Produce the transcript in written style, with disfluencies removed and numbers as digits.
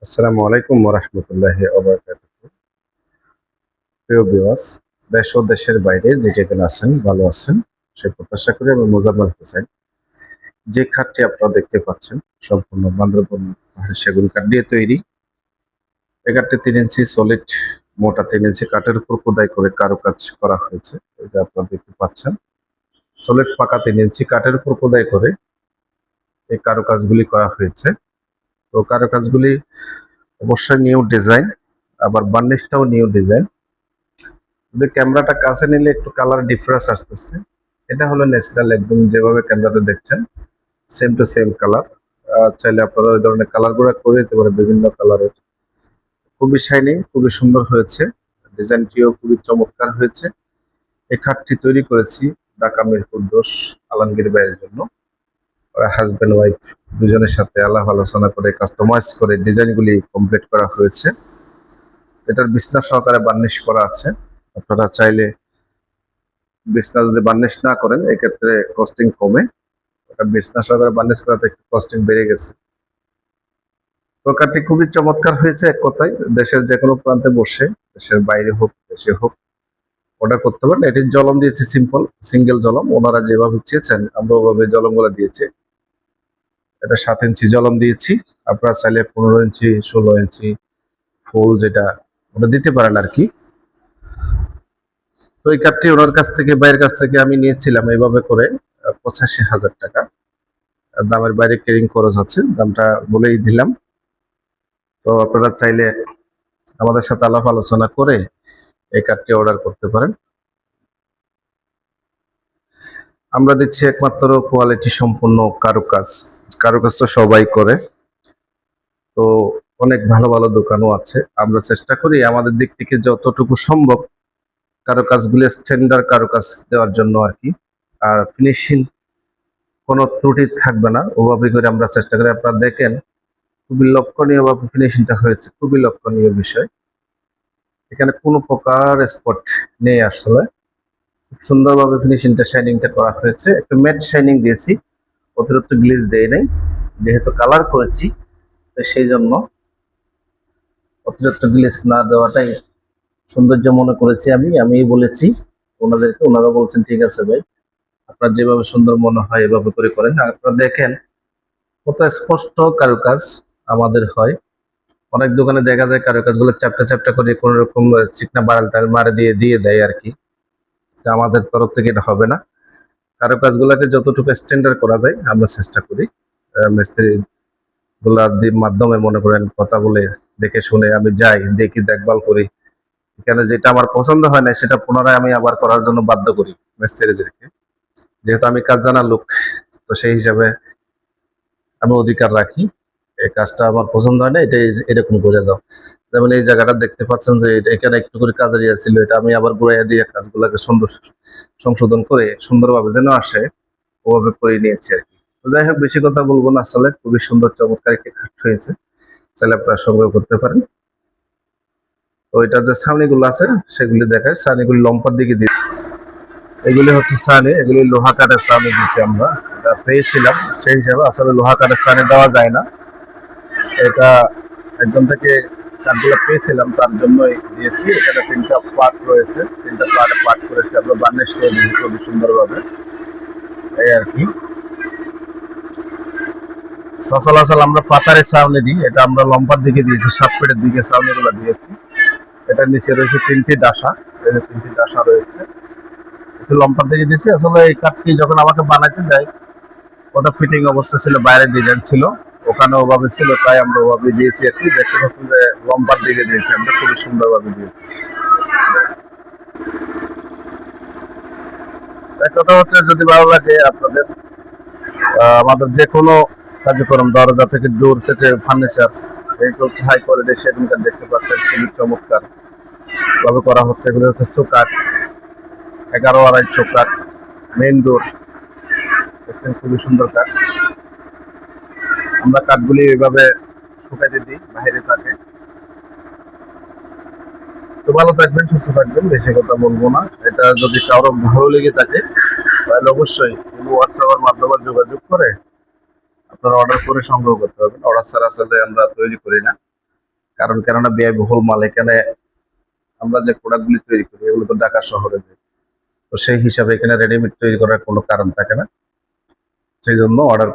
আসসালামু আলাইকুম ওয়া রাহমাতুল্লাহি ওয়া বারাকাতুহু। প্রিয় ভিউয়ার্স, দেশ ও দেশের বাইরে যে যেখানে আছেন ভালো আছেন সে প্রত্যাশা করি। আমি মোজাম্মেল হোসেন। যে খাটটি আপনারা দেখতে পাচ্ছেন সম্পূর্ণ বান্দরবন পাহাড়ি সেগুন কাঠ দিয়ে তৈরি। এই কাঠটি 3 ইঞ্চি সলিড, মোটা 3 ইঞ্চি কাঠের উপর খোদাই করে কারুকাজ করা হয়েছে। এই যে আপনারা দেখতে পাচ্ছেন সলিড পাকা 3 ইঞ্চি কাঠের উপর খোদাই করে এই কারুকাজগুলি করা হয়েছে। তো কারুকাজগুলি অবশ্যই নিউ ডিজাইন, আবার বার্নিশটাও নিউ ডিজাইন। যদি ক্যামেরাটা কাছে নিলে একটু কালার ডিফারেন্স আসতেছে। এটা হলো ন্যাচারাল, একদম যেভাবে ক্যামেরাতে দেখছেন সেম টু সেম কালার। চাইলে আপনারা ওই ধরনের কালার গুলো করে দিতে পারেন, বিভিন্ন কালারের। খুবই শাইনিং, খুবই সুন্দর হয়েছে, ডিজাইনটিও খুবই চমৎকার হয়েছে। এই খাটটি তৈরি করেছি ঢাকা মিরপুর 10 আলমগীর ভাইয়ের জন্য। ওরা হাজব্যান্ড ওয়াইফ দুজনের সাথে আলাপ আলোচনা করে কাস্টমাইজ করে ডিজাইনগুলি কমপ্লিট করা হয়েছে। এটার বিছনা সহকারে বার্নিশ করা আছে। আপনারা চাইলে বিছনা যদি বার্নিশ না করেন এক্ষেত্রে কস্টিং কমে। ওটা বিছনা সহকারে বার্নিশ করাতে একটু কস্টিং বেড়ে গেছে। তরকারিটি খুবই চমৎকার হয়েছে। এক কথায় দেশের যে কোনো প্রান্তে বসে, দেশের বাইরে হোক দেশে হোক, অর্ডার করতে পারেন। এটির জলম দিয়েছে সিম্পল সিঙ্গেল জলম, ওনারা যেভাবে চেয়েছেন আমরা ওভাবে জলমগুলো দিয়েছি। এটা 7 ইঞ্চি জলম দিয়েছি। আপনারা চাইলে 15 ইঞ্চি 16 ইঞ্চি ফুল যেটা ওটা দিতে পারেন আর কি। তো এই কাঠটি ওনার কাছ থেকে, বাইরের কাছ থেকে আমি নিয়েছিলাম এইভাবে করে 85,000 টাকা। দামের বাইরে কেরিং খরচ আছে, দামটা বলেই দিলাম। তো আপনারা চাইলে আমাদের সাথে আলাপ আলোচনা করে এই কাঠটি অর্ডার করতে পারেন। আমরা দিচ্ছি একমাত্র কোয়ালিটি সম্পন্ন কারুকাজ। কারুকাজ তো সবাই করে, তো অনেক ভালো ভালো দোকানও আছে। আমরা চেষ্টা করি আমাদের দিক থেকে যতটুকু সম্ভব কারুকাজগুলি স্ট্যান্ডার্ড কারুকাজ দেওয়ার জন্য আর কি। আর ফিনিশিং কোনো ত্রুটি থাকবে না, ওভাবে করে আমরা চেষ্টা করি। আপনারা দেখেন খুবই লক্ষণীয় ভাবে ফিনিশিংটা হয়েছে, খুবই লক্ষণীয় বিষয়। এখানে কোনো প্রকার স্পট নেই, আসলে খুব সুন্দরভাবে ফিনিশিংটা শাইনিংটা করা হয়েছে। একটু ম্যাট শাইনিং দিয়েছি, অতিরিক্ত গ্লেজ দেই নাই, যেহেতু কালার করেছি সেই জন্য অতিরিক্ত গ্লেজ না দেওয়াটাই সৌন্দর্য মনে করেছি। আমি বলেছি ওনাদেরকে, ওনারা বলছেন ঠিক আছে ভাই, আপনার যেভাবে সুন্দর মনে হয় এভাবে করে করেন। আপনারা দেখেন কত স্পষ্ট কারুকাজ আমাদের হয়। অনেক দোকানে দেখা যায় কারুকাজ গুলো চ্যাপটা চ্যাপটা করে কোন রকম চিকনা বাড়াল তার মারে দিয়ে দিয়ে দেয় আর কি। আমাদের তরফ থেকে এটা হবে না। কারুকাজ গুলাকে যতটুকু স্ট্যান্ডার্ড করা যায় আমরা চেষ্টা করি। মিস্ত্রি গুলার মাধ্যমে মনে করেন কথা বলে দেখে শুনে আমি যাই, দেখি, দেখভাল করি। এখানে যেটা আমার পছন্দ হয় না সেটা পুনরায় আমি আবার করার জন্য বাধ্য করি মিস্ত্রিদেরকে, যেহেতু আমি কাজ জানা লোক। তো সেই হিসাবে আমি অধিকার রাখি, এই কাজটা আমার পছন্দ হয় না, এটা এরকম করে দাও। যেমন এই জায়গাটা দেখতে পাচ্ছেন যে এখানে একটু করে কাজের ইয়ে ছিল, এটা আমি আবার ঘুরাইয়া দিয়ে কাজগুলোকে সুন্দর সংশোধন করে সুন্দরভাবে যেন আসে ওভাবে করে নিয়েছি আর কি। তো যাই হোক, বেশি কথা বলবো না, আসলে খুবই সুন্দর চমৎকার একটি খাট হয়েছে, চাইলে আপনারা সংগ্রহ করতে পারেন। তো এটার যে ছাউনিগুলো আছে সেগুলি দেখায়, ছাউনিগুলি লম্পার দিকে দিয়ে, এগুলি হচ্ছে ছাউনি, এগুলি লোহা কাঠের ছাউনি দিচ্ছি আমরা, পেয়েছিলাম সেই হিসাবে। আসলে লোহা কাঠের ছাউনি দেওয়া যায় না, এটা একজন থেকে কাঠগুলো পেয়েছিলাম তার জন্যই দিয়েছি। এখানে 3টা পার্ট রয়েছে, 3টা পার্টে পার্ট করেছি আমরা, বার্নিশ করে দিয়েছি খুবই সুন্দরভাবে, এই আর কি। সচরাচর আমরা পাতারে ছাউনি দিই, এটা আমরা লম্বার দিকে দিয়েছি, 7 ফিটের দিকে ছাউনিগুলো দিয়েছি। এটার নিচে রয়েছে 3টি ডাসা, 3টি ডাসা রয়েছে, একটু লম্বার দিকে দিয়েছি। আসলে এই কাঠটি যখন আমাকে বানাইতে দেয় ওটা ফিটিং অবস্থা ছিল, বাইরের ডিজাইন ছিল, ওখানে ওভাবে ছিল, তাই আমরা ওভাবে দিয়েছি আর কি। দেখতে পাচ্ছেন যে লম্বার দিকে দিয়েছি আমরা, খুবই সুন্দরভাবে দিয়েছি। এক কথা হচ্ছে, যদি ভালো লাগে আপনাদের আমাদের যে কোনো কার্যক্রম, দরজা থেকে ডোর থেকে ফার্নিচার, এইগুলো হাই কোয়ালিটি সেগুলো দেখতে পাচ্ছেন, খুবই চমৎকার ভাবে করা হচ্ছে। এগুলো হচ্ছে চোকাট, 11 আড়াই চোকাট, মেইন ডোর, দেখছেন খুবই সুন্দর কাঠ। আমরা কাঠগুলি এইভাবে শুকাইতে দিই, বাইরে থাকে। তো ভালো থাকবেন, সুস্থ থাকবেন, বেশি কথা বলবো না। এটা যদি কারো ভালো লেগে থাকে তাহলে অবশ্যই হোয়াটসঅ্যাপের মাধ্যমে যোগাযোগ করে আপনারা অর্ডার করে সংগ্রহ করতে পারবেন। অর্ডার ছাড়া আসলে আমরা তৈরি করি না। কারণ কেননা ব্যয়বহুল মাল, এখানে আমরা যে প্রোডাক্টগুলি তৈরি করি এগুলো তো ঢাকা শহরে যায়, তো সেই হিসাবে এখানে রেডিমেড তৈরি করার কোনো কারণ থাকে না, সেই জন্য অর্ডার